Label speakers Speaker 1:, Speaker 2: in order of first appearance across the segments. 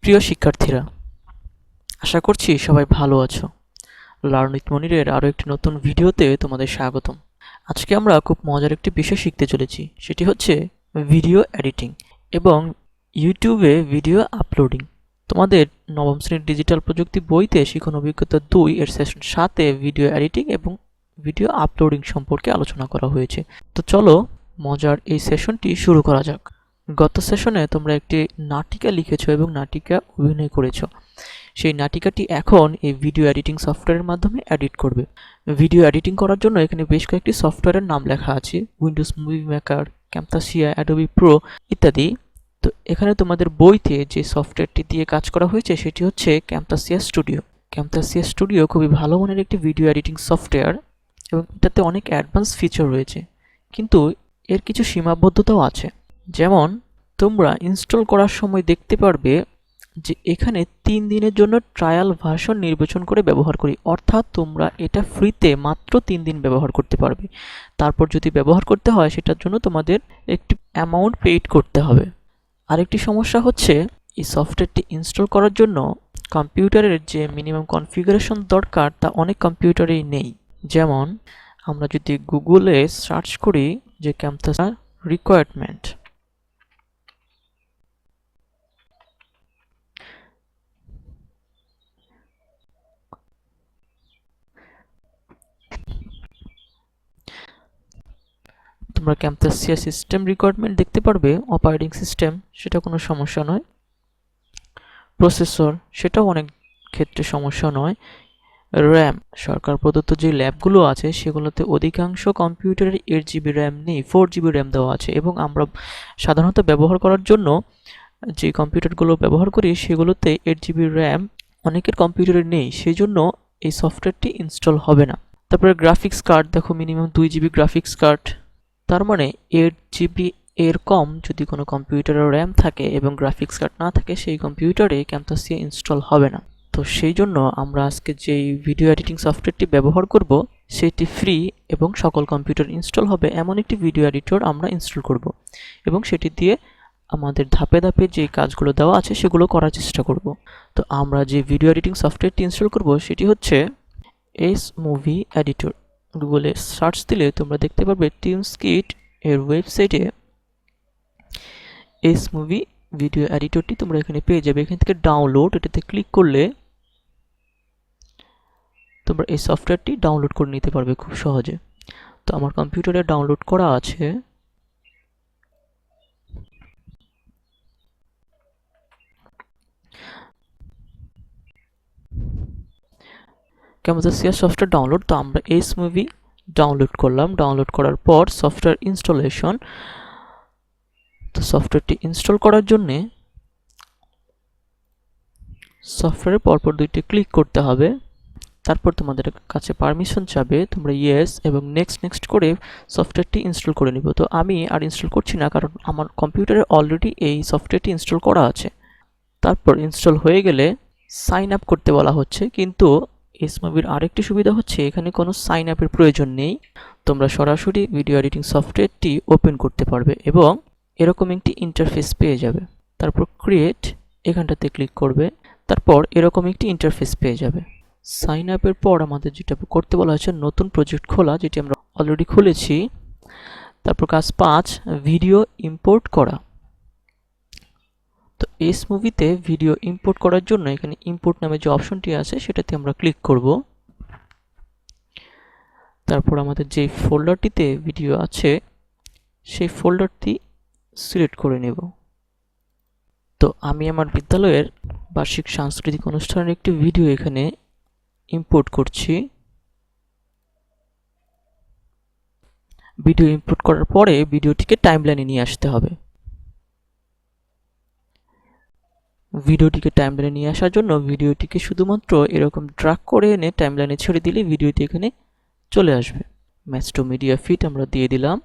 Speaker 1: প্রিয় শিক্ষার্থীরা, আশা করছি সবাই ভালো আছো। লার্ন উইথ মনিরের আরও একটি নতুন ভিডিওতে তোমাদের স্বাগতম। আজকে আমরা খুব মজার একটি বিষয় শিখতে চলেছি, সেটি হচ্ছে ভিডিও এডিটিং এবং ইউটিউবে ভিডিও আপলোডিং। তোমাদের নবম শ্রেণীর ডিজিটাল প্রযুক্তি বইতে শিখন অভিজ্ঞতা 2 এর সেশন 7-এ ভিডিও এডিটিং এবং ভিডিও আপলোডিং সম্পর্কে আলোচনা করা হয়েছে। তো চলো মজার এই সেশনটি শুরু করা যাক। গত সেশনে তোমরা একটি নাটিকা লিখেছো এবং নাটিকা অভিনয় করেছো। সেই নাটিকাটি এখন এই ভিডিও এডিটিং সফটওয়্যারের মাধ্যমে এডিট করবে। ভিডিও এডিটিং করার জন্য এখানে বেশ কয়েকটি সফটওয়্যারের নাম লেখা আছে, Windows movie maker, ক্যামতাসিয়া, Adobe pro ইত্যাদি। তো এখানে তোমাদের বইতে যে সফটওয়্যারটি দিয়ে কাজ করা হয়েছে সেটি হচ্ছে ক্যামতাসিয়া স্টুডিও। ক্যামতাসিয়া স্টুডিও খুবই ভালো মানের একটি ভিডিও এডিটিং সফটওয়্যার এবং এটাতে অনেক অ্যাডভান্স ফিচার রয়েছে, কিন্তু এর কিছু সীমাবদ্ধতাও আছে। যেমন তোমরা ইনস্টল করার সময় দেখতে পারবে যে এখানে 3 দিনের জন্য ট্রায়াল ভার্সন নির্বাচন করে ব্যবহার করি, অর্থাৎ তোমরা এটা ফ্রিতে মাত্র 3 দিন ব্যবহার করতে পারবে। তারপর যদি ব্যবহার করতে হয় সেটার জন্য তোমাদের একটি অ্যামাউন্ট পেইড করতে হবে। আরেকটি সমস্যা হচ্ছে এই সফটওয়্যারটি ইনস্টল করার জন্য কম্পিউটারের যে মিনিমাম কনফিগারেশন দরকার তা অনেক কম্পিউটারেই নেই। যেমন আমরা যদি গুগলে সার্চ করি যে ক্যামতাসিয়া রিকোয়ারমেন্ট, তোমরা ক্যামতাসিয়া সিস্টেম রিকোয়ারমেন্ট দেখতে পারবে। অপারেটিং সিস্টেম, সেটা কোনো সমস্যা নয়। প্রসেসর, সেটাও অনেক ক্ষেত্রে সমস্যা নয়। র্যাম, সরকার প্রদত্ত যে ল্যাবগুলো আছে সেগুলোতে অধিকাংশ কম্পিউটারের 8 GB র্যাম নেই, 4 GB র্যাম দেওয়া আছে। এবং আমরা সাধারণত ব্যবহার করার জন্য যে কম্পিউটারগুলো ব্যবহার করি সেগুলোতে 8 GB র্যাম অনেকের কম্পিউটারে নেই, সেই জন্য এই সফটওয়্যারটি ইনস্টল হবে না। তারপরে গ্রাফিক্স কার্ড দেখো, মিনিমাম 2 GB গ্রাফিক্স কার্ড, তার মানে 8 GB এর কম যদি কোনো কম্পিউটারের র্যাম থাকে এবং গ্রাফিক্স কার্ড না থাকে সেই কম্পিউটারে ক্যামতাসিয়া ইনস্টল হবে না। তো সেই জন্য আমরা আজকে যেই ভিডিও এডিটিং সফটওয়্যারটি ব্যবহার করব সেটি ফ্রি এবং সকল কম্পিউটার ইনস্টল হবে এমন একটি ভিডিও এডিটর আমরা ইনস্টল করব এবং সেটি দিয়ে আমাদের ধাপে ধাপে যে কাজগুলো দেওয়া আছে সেগুলো করার চেষ্টা করব। তো আমরা যে ভিডিও এডিটিং সফটওয়্যারটি ইনস্টল করব সেটি হচ্ছে এস মুভি এডিটর। গুগলে সার্চ দিলে তোমরা দেখতে পারবে টিউনস্কিট এর ওয়েবসাইটে এস মুভি ভিডিও এডিটরটি তোমরা এখানে পেয়ে যাবে। এখান থেকে ডাউনলোড, এটাতে ক্লিক করলে তোমরা এই সফটওয়্যারটি ডাউনলোড করে নিতে পারবে খুব সহজে। তো আমার কম্পিউটারে ডাউনলোড করা আছে। ক্যামতাসিয়া সফটওয়্যার ডাউনলোড, তো আমরা এস মুভি ডাউনলোড করলাম। ডাউনলোড করার পর সফটওয়্যার ইনস্টলেশন। তো সফটওয়্যারটি ইনস্টল করার জন্যে সফটওয়্যারের পরপর দুইটি ক্লিক করতে হবে। তারপর তোমাদের কাছে পারমিশন চাবে, তোমরা ইয়েস এবং নেক্সট করে সফটওয়্যারটি ইনস্টল করে নিব। তো আমি আর ইনস্টল করছি না, কারণ আমার কম্পিউটারে অলরেডি এই সফটওয়্যারটি ইনস্টল করা আছে। তারপর ইনস্টল হয়ে গেলে সাইন আপ করতে বলা হচ্ছে, কিন্তু এস মুভির আরেকটি সুবিধা হচ্ছে এখানে কোনো সাইন আপের প্রয়োজন নেই। তোমরা সরাসরি ভিডিও এডিটিং সফটওয়্যারটি ওপেন করতে পারবে এবং এরকম একটি ইন্টারফেস পেয়ে যাবে। তারপর ক্রিয়েট, এখানটাতে ক্লিক করবে, তারপর এরকম একটি ইন্টারফেস পেয়ে যাবে। সাইন আপের পর আমাদের যেটা করতে বলা হচ্ছে নতুন প্রজেক্ট খোলা, যেটি আমরা অলরেডি খুলেছি। তারপর কাজ 5, ভিডিও ইম্পোর্ট করা। তো এস মুভিতে ভিডিও ইম্পোর্ট করার জন্য এখানে ইম্পোর্ট নামে যে অপশনটি আছে সেটাতে আমরা ক্লিক করব। তারপর আমাদের যে ফোল্ডারটিতে ভিডিও আছে সেই ফোল্ডারটি সিলেক্ট করে নেব। তো আমি আমার বিদ্যালয়ের বার্ষিক সাংস্কৃতিক অনুষ্ঠানের একটি ভিডিও এখানে ইম্পোর্ট করছি। ভিডিও ইম্পোর্ট করার পরে ভিডিওটিকে টাইমলাইনে নিয়ে আসতে হবে। ভিডিওটিকে টাইমলাইনে নিয়ে আসার জন্য ভিডিওটিকে শুধুমাত্র এরকম ড্র্যাগ করে এনে টাইমলাইনে ছেড়ে দিলে ভিডিওটি এখানে চলে আসবে। ম্যাচ টু মিডিয়া ফিট আমরা দিয়ে দিলাম।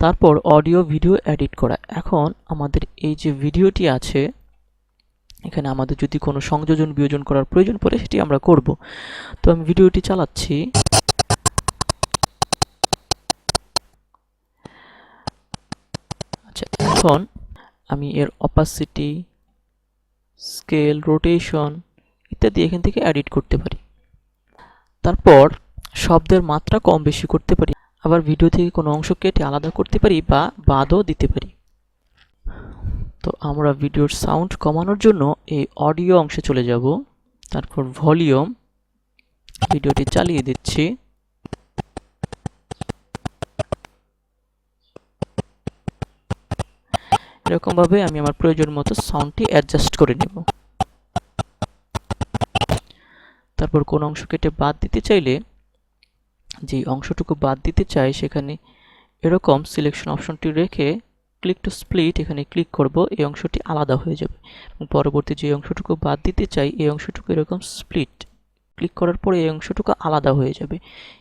Speaker 1: তারপর অডিও ভিডিও এডিট করা। এখন আমাদের এই যে ভিডিওটি আছে এখানে আমাদের যদি কোনো সংযোজন বিয়োজন করার প্রয়োজন পড়ে সেটি আমরা করব। তো আমি ভিডিওটি চালাচ্ছি। আচ্ছা, এখন আমি এর অপাসিটি, স্কেল, রোটেশন ইত্যাদি এখান থেকে এডিট করতে পারি। তারপর শব্দের মাত্রা কম বেশি করতে পারি, আবার ভিডিও থেকে কোনো অংশ কেটে আলাদা করতে পারি বা বাদও দিতে পারি। তো আমরা ভিডিওর সাউন্ড কমানোর জন্য এই অডিও অংশে চলে যাব। তারপর ভলিউম, ভিডিওটি চালিয়ে দিচ্ছি। এরকমভাবে আমি আমার প্রয়োজন মতো সাউন্ডটি অ্যাডজাস্ট করে নেব। তারপর কোন অংশ কেটে বাদ দিতে চাইলে, যে অংশটুকু বাদ দিতে চাই সেখানে এরকম সিলেকশন অপশনটি রেখে ক্লিক টু স্প্লিট এখানে ক্লিক করব, এই অংশটি আলাদা হয়ে যাবে। এবং পরবর্তী যে অংশটুকু বাদ দিতে চাই এই অংশটুকু এরকম স্প্লিট ক্লিক করার পরে এই অংশটুকু আলাদা হয়ে যাবে।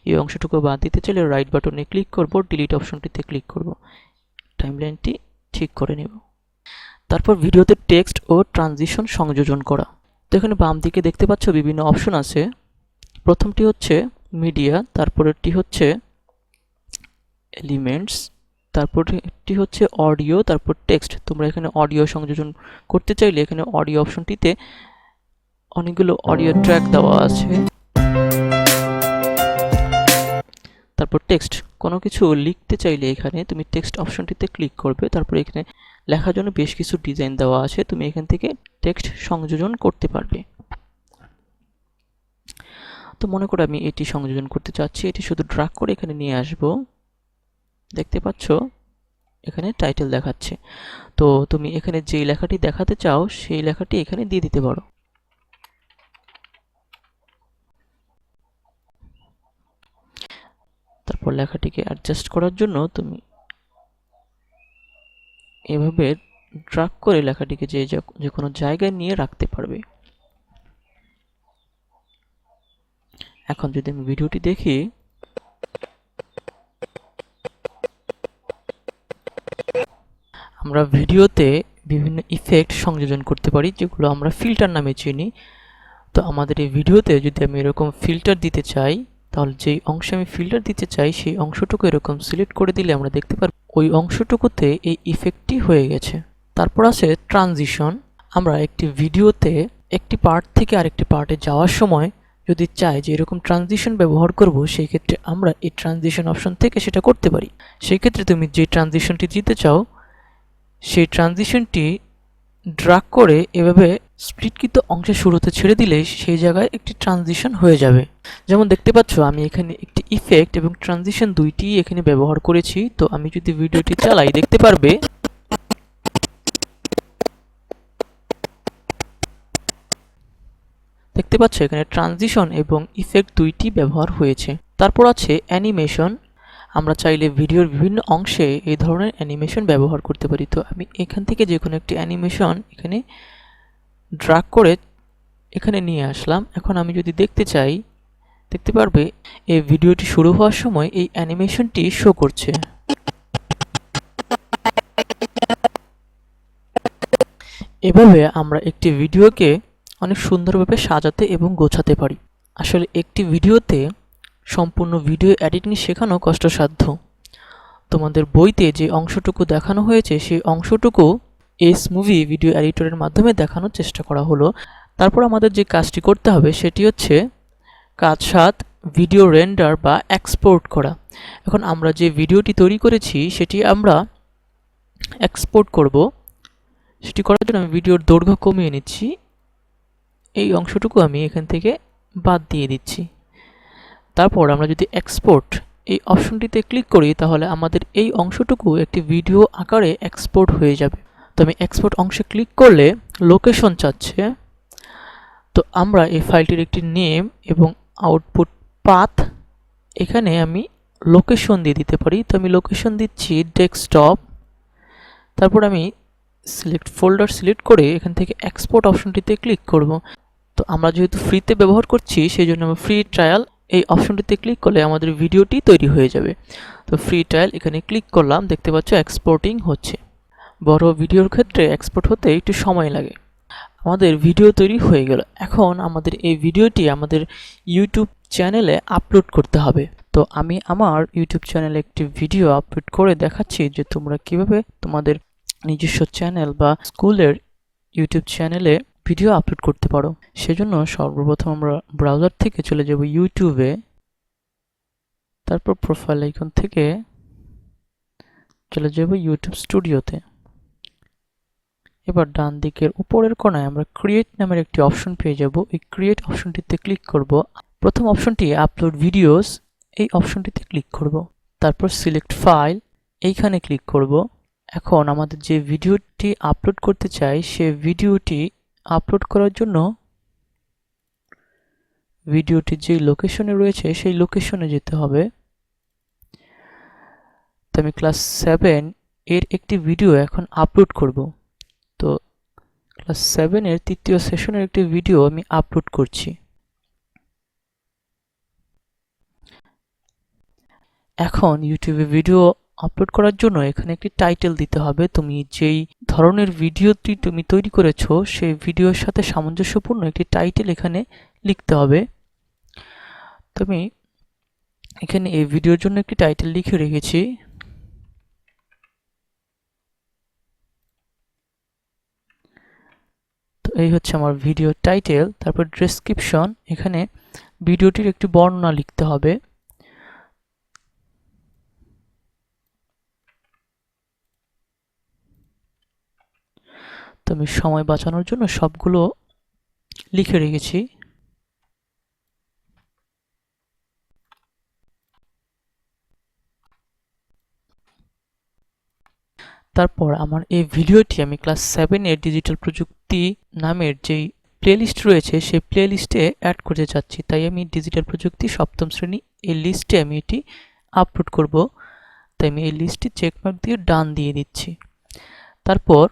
Speaker 1: এই অংশটুকু বাদ দিতে চাইলে রাইট বাটনে ক্লিক করব, ডিলিট অপশনটিতে ক্লিক করব, টাইমলাইনটি ঠিক করে নেব। তারপর ভিডিওতে টেক্সট ও ট্রানজিশন সংযোজন করা। তো এখানে বাম দিকে দেখতে পাচ্ছ বিভিন্ন অপশন আছে। প্রথমটি হচ্ছে মিডিয়া, তারপরেরটি হচ্ছে এলিমেন্টস, তারপরটি হচ্ছে অডিও, তারপর টেক্সট। তোমরা এখানে অডিও সংযোজন করতে চাইলে এখানে অডিও অপশনটিতে অনেকগুলো অডিও ট্র্যাক দেওয়া আছে। তারপর টেক্সট, কোনো কিছু লিখতে চাইলে এখানে তুমি টেক্সট অপশনটিতে ক্লিক করবে। তারপর এখানে লেখার জন্য বেশ কিছু ডিজাইন দেওয়া আছে, তুমি এখান থেকে টেক্সট সংযোজন করতে পারবে। তো মনে করো আমি এটি সংযোজন করতে চাচ্ছি, এটি শুধু ড্র্যাগ করে এখানে নিয়ে আসব। দেখতে পাচ্ছ এখানে টাইটেল দেখাচ্ছে। তো তুমি এখানে যে লেখাটি দেখাতে চাও সেই লেখাটি এখানে দিয়ে দিতে পারো। তারপর লেখাটিকে অ্যাডজাস্ট করার জন্য তুমি এভাবে ড্র্যাগ করে লেখাটিকে যে কোনো জায়গায় নিয়ে রাখতে পারবে। এখন যদি আমি ভিডিওটি দেখি, আমরা ভিডিওতে বিভিন্ন ইফেক্ট সংযোজন করতে পারি যেগুলো আমরা ফিল্টার নামে চিনি। তো আমাদের এই ভিডিওতে যদি আমি এরকম ফিল্টার দিতে চাই, তাহলে যেই অংশে আমি ফিল্টার দিতে চাই সেই অংশটুকু এরকম সিলেক্ট করে দিলে আমরা দেখতে পারব ওই অংশটুকুতে এই ইফেক্টটি হয়ে গেছে। তারপর আছে ট্রানজিশন। আমরা একটি ভিডিওতে একটি পার্ট থেকে আরেকটি পার্টে যাওয়ার সময় যদি চাই যে এরকম ট্রানজিশন ব্যবহার করব, সেই ক্ষেত্রে আমরা এই ট্রানজিশন অপশন থেকে সেটা করতে পারি। সেই ক্ষেত্রে তুমি যে ট্রানজিশনটি দিতে চাও সেই ট্রানজিশনটি ড্র্যাগ করে এভাবে স্প্লিটকৃত অংশের শুরুতে ছেড়ে দিলে সেই জায়গায় একটি ট্রানজিশন হয়ে যাবে। যেমন দেখতে পাচ্ছ আমি এখানে একটি ইফেক্ট এবং ট্রানজিশন দুইটি এখানে ব্যবহার করেছি। তো আমি যদি ভিডিওটি চালাই দেখতে পারবে দেখতে পাচ্ছ এখানে ট্রানজিশন এবং ইফেক্ট দুইটি ব্যবহার হয়েছে। তারপর আছে অ্যানিমেশন। আমরা চাইলে ভিডিওর বিভিন্ন অংশে এই ধরনের অ্যানিমেশন ব্যবহার করতে পারি। তো আমি এখান থেকে যে কোনো একটি অ্যানিমেশন এখানে ড্র্যাগ করে এখানে নিয়ে আসলাম। এখন আমি যদি দেখতে চাই দেখতে পারবে এই ভিডিওটি শুরু হওয়ার সময় এই অ্যানিমেশনটি শো করছে। এভাবে আমরা একটি ভিডিওকে অনেক সুন্দরভাবে সাজাতে এবং গোছাতে পারি। আসলে একটি ভিডিওতে সম্পূর্ণ ভিডিও এডিটিং শেখানো কষ্টসাধ্য। তোমাদের বইতে যে অংশটুকু দেখানো হয়েছে সেই অংশটুকু এস মুভি ভিডিও এডিটরের মাধ্যমে দেখানোর চেষ্টা করা হলো। তারপর আমাদের যে কাজটি করতে হবে সেটি হচ্ছে কাজ 7, ভিডিও রেন্ডার বা এক্সপোর্ট করা। এখন আমরা যে ভিডিওটি তৈরি করেছি সেটি আমরা এক্সপোর্ট করব। সেটি করার জন্য আমি ভিডিওর দৈর্ঘ্য কমিয়ে নিচ্ছি, এই অংশটুকু আমি এখান থেকে বাদ দিয়ে দিচ্ছি। তারপর আমরা যদি এক্সপোর্ট এই অপশনটিতে ক্লিক করি তাহলে আমাদের এই অংশটুকু একটি ভিডিও আকারে এক্সপোর্ট হয়ে যাবে। তো আমি এক্সপোর্ট অংশে ক্লিক করলে লোকেশন চাচ্ছে। তো আমরা এই ফাইলটির একটি নেম এবং আউটপুট পাথ এখানে আমি লোকেশন দিয়ে দিতে পারি। তো আমি লোকেশন দিচ্ছি ডেস্কটপ। তারপর আমি সিলেক্ট ফোল্ডার সিলেক্ট করে এখান থেকে এক্সপোর্ট অপশনটিতে ক্লিক করব। তো আমরা যেহেতু ফ্রিতে ব্যবহার করছি সেই জন্য আমরা ফ্রি ট্রায়াল এই অপশনটিতে ক্লিক করলে আমাদের ভিডিওটি তৈরি হয়ে যাবে। তো ফ্রি ট্রায়াল এখানে ক্লিক করলাম, দেখতে পাচ্ছ এক্সপোর্টিং হচ্ছে। বড় ভিডিওর ক্ষেত্রে এক্সপোর্ট হতে একটু সময় লাগে। আমাদের ভিডিও তৈরি হয়ে গেল। এখন আমাদের এই ভিডিওটি আমাদের ইউটিউব চ্যানেলে আপলোড করতে হবে। তো আমি আমার ইউটিউব চ্যানেলে একটি ভিডিও আপলোড করে দেখাচ্ছি যে তোমরা কিভাবে তোমাদের নিজস্ব চ্যানেল বা স্কুলের ইউটিউব চ্যানেলে ভিডিও আপলোড করতে পারো। সেজন্য সর্বপ্রথম আমরা ব্রাউজার থেকে চলে যাব ইউটিউবে, তারপর প্রোফাইল আইকন থেকে চলে যাব ইউটিউব স্টুডিওতে। এবার ডান দিকের উপরের কোণায় আমরা ক্রিয়েট নামের একটি অপশন পেয়ে যাব। এই ক্রিয়েট অপশনটিতে ক্লিক করব। প্রথম অপশনটি আপলোড ভিডিওস, এই অপশনটিতে ক্লিক করব। তারপর সিলেক্ট ফাইল, এইখানে ক্লিক করব। এখন আমাদের যে ভিডিওটি আপলোড করতে চাই সে ভিডিওটি আপলোড করার জন্য ভিডিওটি যে লোকেশনে রয়েছে সেই লোকেশনে যেতে হবে। তো আমি ক্লাস 7 এর একটি ভিডিও এখন আপলোড করব। তো ক্লাস 7 এর তৃতীয় সেশনের একটি ভিডিও আমি আপলোড করছি। এখন ইউটিউবে ভিডিও আপলোড করার জন্য এখানে একটি টাইটেল দিতে হবে। তুমি যেই ধরনের ভিডিওটি তুমি তৈরি করেছো সেই ভিডিওর সাথে সামঞ্জস্যপূর্ণ একটি টাইটেল এখানে লিখতে হবে। তুমি এখানে এই ভিডিওর জন্য একটি টাইটেল লিখে রেখেছি। তো এই হচ্ছে আমার ভিডিও টাইটেল। তারপর ডেসক্রিপশন, এখানে ভিডিওটির একটি বর্ণনা লিখতে হবে। তো আমি সময় বাঁচানোর জন্য সবগুলো লিখে রেখেছি। তারপর আমার এই ভিডিওটি আমি ক্লাস 7 এর ডিজিটাল প্রযুক্তি নামের যেই প্লেলিস্ট রয়েছে সেই প্লেলিস্টে অ্যাড করতে চাচ্ছি। তাই আমি ডিজিটাল প্রযুক্তি সপ্তম শ্রেণী এই লিস্টে আমি এটি আপলোড করব। তাই আমি এই লিস্টটি চেকমার্ক দিয়ে ডান দিয়ে দিচ্ছি। তারপর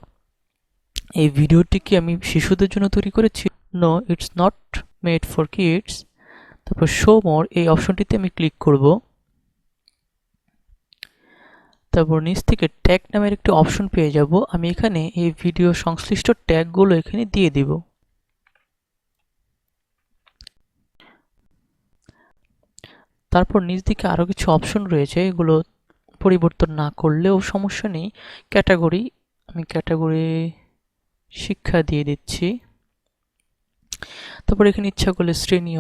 Speaker 1: এই ভিডিওটি কি আমি শিশুদের জন্য তৈরি করেছি? No, it's not made for kids. তারপর শো মোর, এই অপশনটিতে আমি ক্লিক করব। তারপর নিচ থেকে ট্যাগ নামের একটি অপশন পেয়ে যাব। আমি এখানে এই ভিডিও সংশ্লিষ্ট ট্যাগগুলো এখানে দিয়ে দিব। তারপর নিচ দিকে আরও কিছু অপশন রয়েছে, এগুলো পরিবর্তন না করলেও সমস্যা নেই। ক্যাটাগরি, আমি ক্যাটাগরি শিক্ষা দিয়ে দিচ্ছি। তারপর এখানে ইচ্ছা করলে শ্রেণী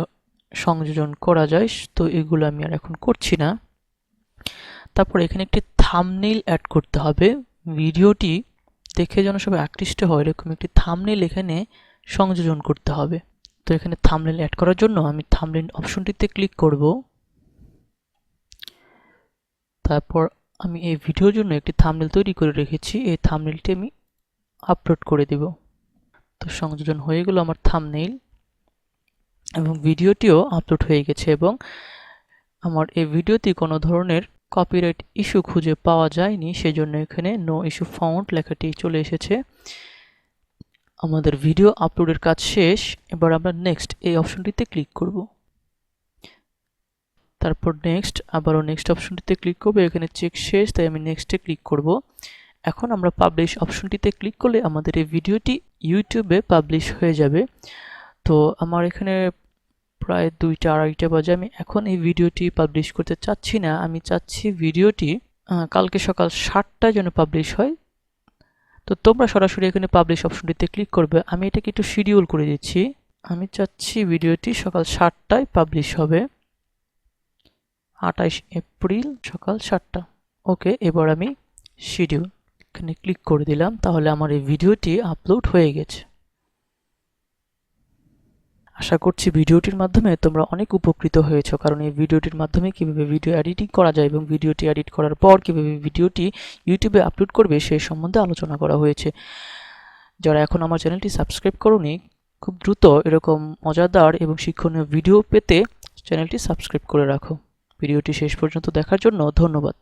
Speaker 1: সংযোজন করা যায়, তো এগুলো আমি আর এখন করছি না। তারপর এখানে একটি থাম্বনেইল অ্যাড করতে হবে। ভিডিওটি দেখে যেন সবাই আকৃষ্ট হয় এরকম একটি থাম্বনেইল এখানে সংযোজন করতে হবে। তো এখানে থাম্বনেইল অ্যাড করার জন্য আমি থাম্বনেইল অপশনটিতে ক্লিক করব। তারপর আমি এই ভিডিওর জন্য একটি থাম্বনেইল তৈরি করে রেখেছি, এই থাম্বনেইলটি আমি আপলোড করে দেব। তো সংযোজন হয়ে গেল আমার থাম্বনেইল এবং ভিডিওটিও আপলোড হয়ে গেছে এবং আমার এই ভিডিওতে কোনো ধরনের কপিরাইট ইস্যু খুঁজে পাওয়া যায়নি, সেজন্য এখানে নো ইস্যু ফাউন্ড লেখাটি চলে এসেছে। আমাদের ভিডিও আপলোডের কাজ শেষ। এবার আমরা নেক্সট এই অপশনটিতে ক্লিক করব। তারপর নেক্সট, আবারও নেক্সট অপশনটিতে ক্লিক করব। এখানে চেক শেষ, তাই আমি নেক্সটে ক্লিক করব। এখন আমরা পাবলিশ অপশনটিতে ক্লিক করলে আমাদের এই ভিডিওটি ইউটিউবে পাবলিশ হয়ে যাবে। তো আমার এখানে প্রায় 2টা 2:30 বাজে। আমি এখন এই ভিডিওটি পাবলিশ করতে চাচ্ছি না, আমি চাচ্ছি ভিডিওটি কালকে সকাল 7টায় যেন পাবলিশ হয়। তো তোমরা সরাসরি এখানে পাবলিশ অপশনটিতে ক্লিক করবে। আমি এটাকে একটু শিডিউল করে দিচ্ছি। আমি চাচ্ছি ভিডিওটি সকাল 7টায় পাবলিশ হবে, 28 এপ্রিল সকাল 7টা। ওকে, এবার আমি শিডিউল এখানে ক্লিক করে দিলাম। তাহলে আমার এই ভিডিওটি আপলোড হয়ে গেছে। আশা করছি ভিডিওটির মাধ্যমে তোমরা অনেক উপকৃত হয়েছো, কারণ এই ভিডিওটির মাধ্যমে কিভাবে ভিডিও এডিটিং করা যায় এবং ভিডিওটি এডিট করার পর কিভাবে ভিডিওটি ইউটিউবে আপলোড করবে সেই সম্বন্ধে আলোচনা করা হয়েছে। যারা এখন আমার চ্যানেলটি সাবস্ক্রাইব করোনি, খুব দ্রুত এরকম মজাদার এবং শিক্ষণীয় ভিডিও পেতে চ্যানেলটি সাবস্ক্রাইব করে রাখো। ভিডিওটি শেষ পর্যন্ত দেখার জন্য ধন্যবাদ।